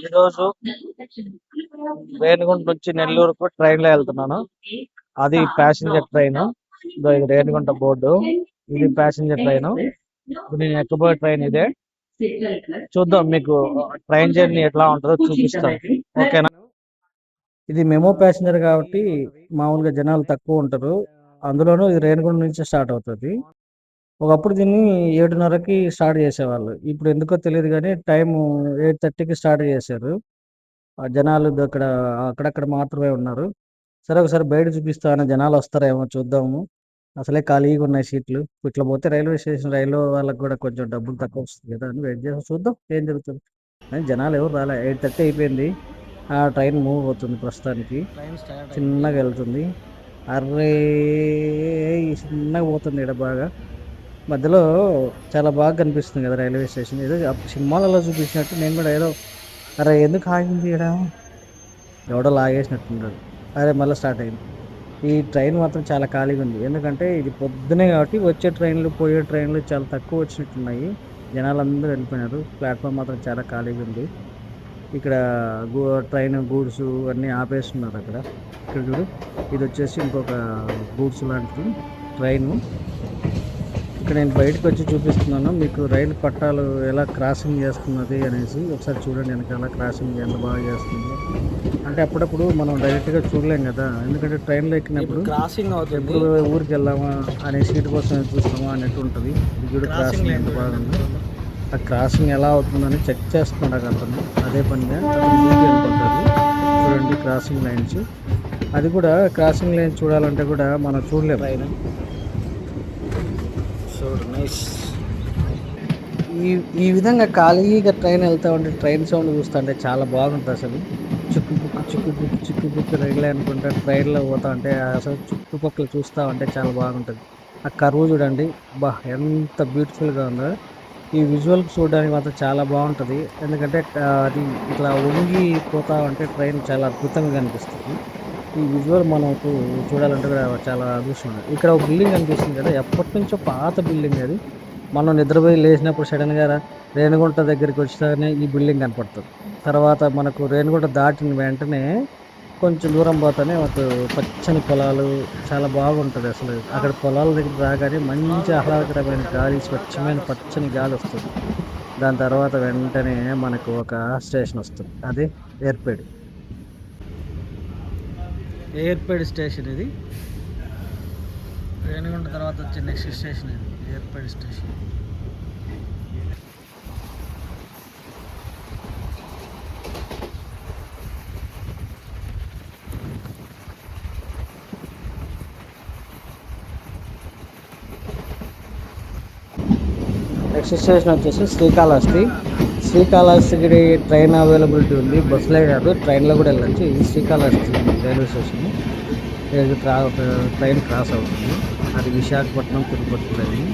ఈరోజు రేణిగుంట నుంచి నెల్లూరుకు ట్రైన్ లో వెళ్తున్నాను. అది ప్యాసింజర్ ట్రైన్. ఇది రేణిగుంట బోర్డు. ఇది ప్యాసింజర్ ట్రైన్. నేను ఎక్కబోయే ట్రైన్ ఇదే. చూద్దాం, మీకు ట్రైన్ జర్నీ ఎట్లా ఉంటుందో చూపిస్తాను. ఓకేనా? ఇది మెమో ప్యాసింజర్ కాబట్టి మామూలుగా జనాలు తక్కువ ఉంటారు. అందులోనూ ఇది రేణిగుంట నుంచి స్టార్ట్ అవుతుంది. ఒకప్పుడు దీన్ని 7:30కి స్టార్ట్ చేసేవాళ్ళు. ఇప్పుడు ఎందుకో తెలియదు కానీ టైం 8:30కి స్టార్ట్ చేశారు. ఆ జనాలు అక్కడక్కడ మాత్రమే ఉన్నారు. సరే, ఒకసారి బయట చూపిస్తాను, జనాలు వస్తారేమో చూద్దాము. అసలే ఖాళీగా ఉన్నాయి సీట్లు. ఇట్లా పోతే రైల్వే స్టేషన్ రైలు వాళ్ళకి కూడా కొంచెం డబ్బులు తక్కువ వస్తుంది కదా అని వెయిట్ చేసి చూద్దాం ఏం జరుగుతుంది. కానీ జనాలు ఎవరు రాలే. 8:30 అయిపోయింది. ఆ ట్రైన్ మూవ్ అవుతుంది. ప్రస్తుతానికి చిన్నగా వెళ్తుంది. అర్రే, చిన్నగా పోతుంది ఇక్కడ బాగా. మధ్యలో చాలా బాగా కనిపిస్తుంది కదా రైల్వే స్టేషన్. ఏదో సినిమాలలో చూపించినట్టు నేను కూడా ఏదో, అరే ఎందుకు ఆగింది ఇక్కడ, ఎవడో లాగేసినట్టున్నాడు. అరే మళ్ళీ స్టార్ట్ అయింది. ఈ ట్రైన్ మాత్రం చాలా ఖాళీగా ఉంది. ఎందుకంటే ఇది పొద్దునే కాబట్టి వచ్చే ట్రైన్లు పోయే ట్రైన్లు చాలా తక్కువ వచ్చినట్టున్నాయి. జనాలందరూ వెళ్ళిపోయినారు. ప్లాట్ఫామ్ మాత్రం చాలా ఖాళీగా ఉంది. ఇక్కడ ట్రైన్ గూడ్స్ అన్నీ ఆపేస్తున్నారు అక్కడ. ఇక్కడ చూడు, ఇది వచ్చేసి ఇంకొక గూడ్స్ లాంటిది ట్రైను. ఇక్కడ నేను బయటకు వచ్చి చూపిస్తున్నాను మీకు రైలు పట్టాలు ఎలా క్రాసింగ్ చేస్తున్నది అనేసి. ఒకసారి చూడండి వెనకాల క్రాసింగ్ ఎంత బాగా చేస్తుందో. అంటే అప్పుడప్పుడు మనం డైరెక్ట్గా చూడలేం కదా, ఎందుకంటే ట్రైన్లో ఎక్కినప్పుడు క్రాసింగ్ అవుతుంది. ఎప్పుడు ఊరికి వెళ్దామా అనే సీట్ కోసం చూస్తామా అన్నట్టు ఉంటుంది. ఇది క్రాసింగ్ ఎంత బాగుంది. ఆ క్రాసింగ్ ఎలా అవుతుందని చెక్ చేస్తున్నాడు అతను. అదే పనిగా ఊరికి వెళ్ళిపోతారు. చూడండి క్రాసింగ్ లైన్స్. అది కూడా క్రాసింగ్ లైన్ చూడాలంటే కూడా మనం చూడలేము. ఈ విధంగా ఖాళీగా ట్రైన్ వెళ్తా ఉంటే ట్రైన్ సౌండ్ చూస్తుంటే చాలా బాగుంటుంది అసలు. చుక్కు రైలు అనుకుంటా ట్రైన్లో పోతా ఉంటే అసలు చుట్టుపక్కల చూస్తూ ఉంటే చాలా బాగుంటుంది. ఆ కరువు చూడండి, బా ఎంత బ్యూటిఫుల్గా ఉందో. ఈ విజువల్ చూడడానికి మాత్రం చాలా బాగుంటుంది. ఎందుకంటే అది ఇట్లా వంగి పోతా ఉంటే ట్రైన్ చాలా అద్భుతంగా కనిపిస్తుంది. ఈ విజువల్ మనకు చూడాలంటే కూడా చాలా అదృష్టం ఉంది. ఇక్కడ ఒక బిల్డింగ్ కనిపిస్తుంది కదా, ఎప్పటి నుంచో పాత బిల్డింగ్ అది. మనం నిద్రపోయి లేచినప్పుడు సడన్గా రేణిగుంట దగ్గరికి వచ్చేనే ఈ బిల్డింగ్ కనపడుతుంది. తర్వాత మనకు రేణిగుంట దాటిన వెంటనే కొంచెం దూరం పోతానే మాకు పచ్చని పొలాలు చాలా బాగుంటుంది. అసలు అక్కడ పొలాల దగ్గర రాగానే మంచి ఆహ్లాదకరమైన గాలి, స్వచ్ఛమైన పచ్చని గాలి వస్తుంది. దాని తర్వాత వెంటనే మనకు ఒక స్టేషన్ వస్తుంది, అదే ఏర్పేడు. ఏర్పేడు స్టేషన్ ఇది. రేణిగుంట తర్వాత వచ్చే నెక్స్ట్ స్టేషన్ ఇది ఏర్పేడు స్టేషన్. నెక్స్ట్ స్టేషన్ వచ్చేసి శ్రీకాళహస్తి. శ్రీకాళహస్తికి ట్రైన్ అవైలబిలిటీ ఉంది. బస్సులే కాదు, ట్రైన్లో కూడా వెళ్ళచ్చు. ఇది Srikalahasti railway station. Train cross అవుతుంది. అది Visakhapatnam Tirupati train.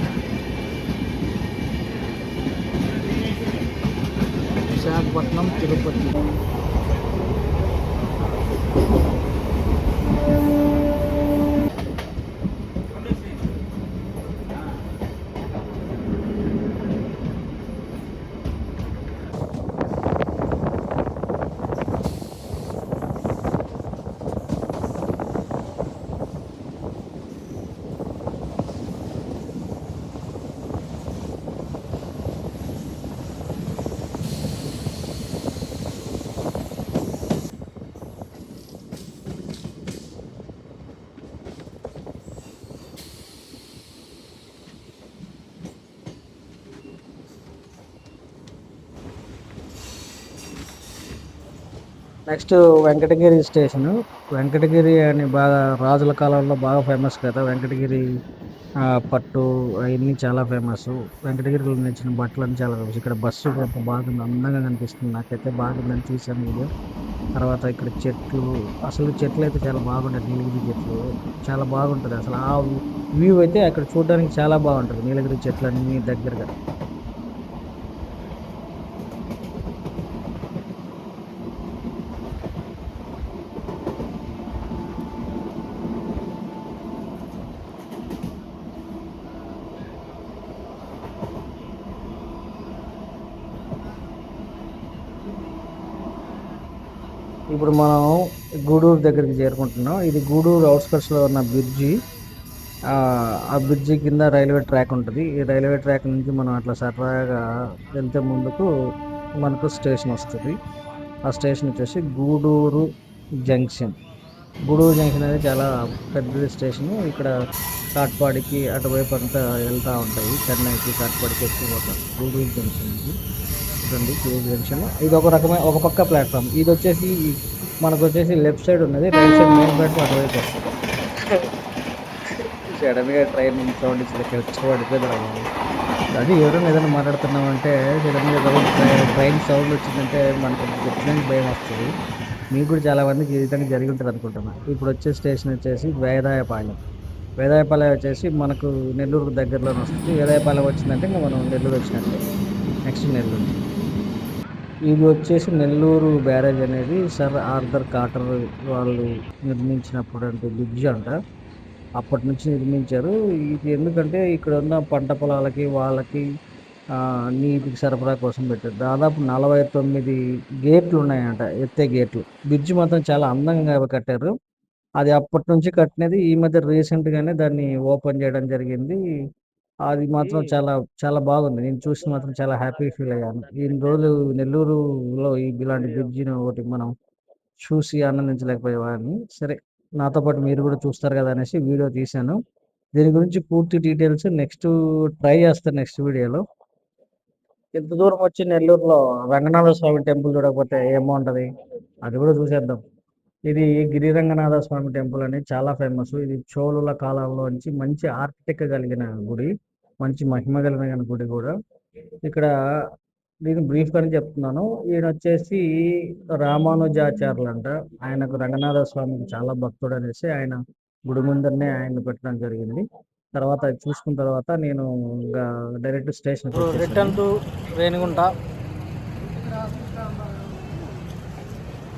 Visakhapatnam Tirupati. Next Venkatagiri station. Venkatagiri అని బాగా రాజుల కాలంలో బాగా ఫేమస్ కదా వెంకటగిరి. పట్టు అవన్నీ చాలా ఫేమస్. వెంకటగిరిలో నచ్చిన బట్టలు అని చాలా ఫేమస్. ఇక్కడ బస్సు బాగుంది, అందంగా కనిపిస్తుంది. నాకైతే బాగుందని తీసాను వీడియో. తర్వాత ఇక్కడ చెట్లు, అసలు చెట్లు అయితే చాలా బాగుంటాయి. నీలగిరి చెట్లు చాలా బాగుంటుంది. అసలు ఆ వ్యూ అయితే అక్కడ చూడడానికి చాలా బాగుంటుంది. నీలగిరి చెట్లు అన్ని దగ్గరగా. ఇప్పుడు మనం గూడూరు దగ్గరికి చేరుకుంటున్నాం. ఇది గూడూరు అవుట్స్కట్స్లో ఉన్న బ్రిడ్జి. ఆ బ్రిడ్జి కింద రైల్వే ట్రాక్ ఉంటుంది. ఈ రైల్వే ట్రాక్ నుంచి మనం అట్లా సరదాగా వెళ్తే ముందుకు మనకు స్టేషన్ వస్తుంది. ఆ స్టేషన్ వచ్చేసి గూడూరు జంక్షన్. గూడూరు జంక్షన్ అనేది చాలా పెద్ద స్టేషన్. ఇక్కడ కాట్పాడికి అటువైపు అంతా వెళ్తూ ఉంటాయి. చెన్నైకి కాట్పాడికి ఎక్కువ పోతారు. గూడూరు జంక్షన్ ఇది. చూడండి గూడూరు జంక్షన్. ఇది ఒక రకమైన ఒక పక్క ప్లాట్ఫామ్. ఇది వచ్చేసి మనకు వచ్చేసి లెఫ్ట్ సైడ్ ఉన్నది. రైట్ సైడ్ మెయిన్ ప్లాట్ఫామ్ అటువైపు వస్తుంది. సడన్ గా ట్రైన్ సౌండ్ పడిపోయింది బాబు. అది ఎవరైనా ఏదైనా మాట్లాడుతున్నామంటే సడన్ గా ట్రైన్ సౌండ్ వచ్చిందంటే మనకు ఖచ్చితంగా భయం వస్తుంది. మీకు కూడా చాలా మందికి ఈ విధంగా జరిగి ఉంటుంది అనుకుంటున్నా. ఇప్పుడు వచ్చే స్టేషన్ వచ్చేసి వేదాయపాలెం. వేదాయపాలెం వచ్చేసి మనకు నెల్లూరు దగ్గరలోనే వస్తుంది. వేదాయపాలెం వచ్చిందంటే ఇంకా మనం నెల్లూరు వచ్చినట్టే. నెక్స్ట్ నెల్లూరు. ఇది వచ్చేసి నెల్లూరు బ్యారేజ్ అనేది సర్ ఆర్థర్ కాటర్ వాళ్ళు నిర్మించినప్పుడు అంటే బ్రిడ్జ్ అంట. అప్పటి నుంచి నిర్మించారు. ఇది ఎందుకంటే ఇక్కడ ఉన్న పంట పొలాలకి వాళ్ళకి నీటికి సరఫరా కోసం పెట్టారు. దాదాపు 49 గేట్లు ఉన్నాయంట, ఎత్తే గేట్లు. బ్రిడ్జ్ మాత్రం చాలా అందంగా కట్టారు. అది అప్పటి నుంచి కట్టినది. ఈ మధ్య రీసెంట్‌గానే దాన్ని ఓపెన్ చేయడం జరిగింది. అది మాత్రం చాలా చాలా బాగుంది. నేను చూసి మాత్రం చాలా హ్యాపీ ఫీల్ అయ్యాను. ఇన్ని రోజులు నెల్లూరులో ఇలాంటి బ్రిడ్జిని ఒకటి మనం చూసి ఆనందించలేకపోయేవాడిని. సరే, నాతో పాటు మీరు కూడా చూస్తారు కదా అనేసి వీడియో తీశాను. దీని గురించి పూర్తి డీటెయిల్స్ ట్రై చేస్తాను నెక్స్ట్ వీడియోలో. ఇంత దూరం వచ్చి నెల్లూరులో రంగనాథ స్వామి టెంపుల్ చూడకపోతే ఏం బాగుంటది? అది కూడా చూసేద్దాం. ఇది గిరి రంగనాథ స్వామి టెంపుల్ అని చాలా ఫేమస్. ఇది చోళుల కాలంలో నుంచి మంచి ఆర్కిటెక్ట్ కలిగిన గుడి. మంచి మహిమ కలిగిన గుడి కూడా. ఇక్కడ నేను బ్రీఫ్ గానే చెప్తున్నాను. ఈయన వచ్చేసి రామానుజాచార్యులు అంట. ఆయనకు రంగనాథ స్వామికి చాలా భక్తుడు అనేసి ఆయన గుడి ముందరనే ఆయన పెట్టడం జరిగింది. తర్వాత అది చూసుకున్న తర్వాత నేను ఇంకా direct station return to Renigunta.